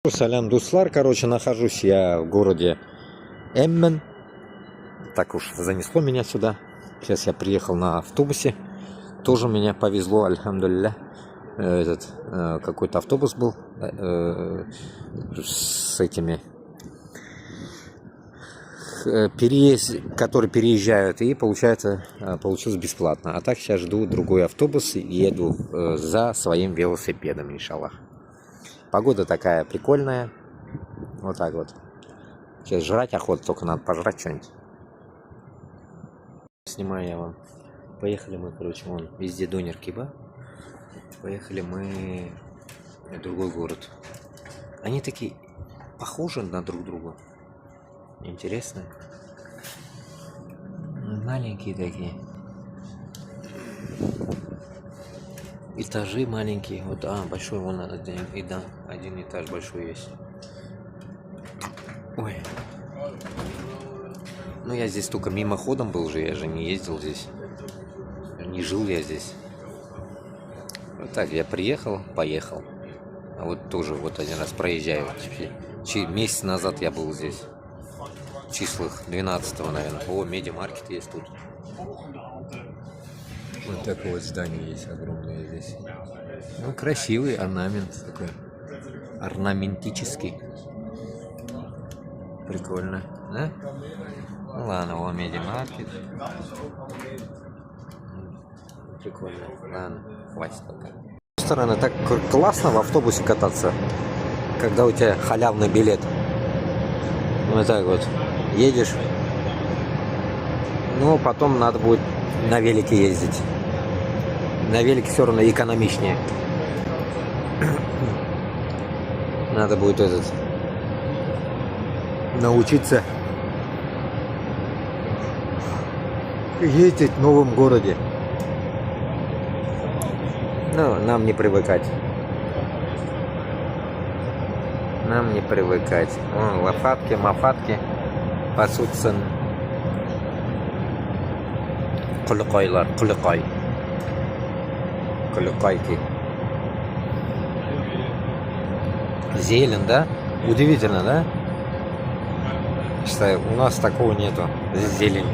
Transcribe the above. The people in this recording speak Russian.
Салям Дуслар, короче, нахожусь я в городе Эммен. Так уж занесло меня сюда. Сейчас я приехал на автобусе. Тоже меня повезло, альхамдулилля. Какой-то автобус был с этими, которые переезжают, и получается, получилось бесплатно. А так сейчас жду другой автобус и еду за своим велосипедом, иншаллах. Погода такая прикольная. Вот так вот. Сейчас жрать охота, только надо пожрать что-нибудь. Снимаю я вам. Поехали мы, короче, вон везде донер кебаб. Поехали мы в другой город. Они такие похожи на друг друга. Интересно. Маленькие такие. Этажи маленькие. Вот, большой вон один этаж большой есть. Ой. Ну я здесь только мимоходом был же, я же не ездил здесь. Не жил я здесь. Вот так, я приехал, поехал. А вот тоже вот один раз проезжаю. Месяц назад я был здесь. В числах 12-го, наверное. О, медиамаркет есть тут. Вот такое вот здание есть огромное здесь. Ну, красивый орнамент такой. Орнаментический. Прикольно, да? Ну ладно, вон медиамаркет. Прикольно. Ладно, хватит пока. С другой стороны, так классно в автобусе кататься, когда у тебя халявный билет. Вот так вот. Едешь. Ну, потом надо будет на велике ездить. На велике все равно экономичнее. Надо будет научиться ездить в новом городе. Ну, нам не привыкать. Нам не привыкать. Вон, лопатки, мафатки пасутся. Кулыкайлар, кулыкай. Кулыкайки. Зелень, да? Удивительно, да? Считаю, у нас такого нету. Здесь зелень.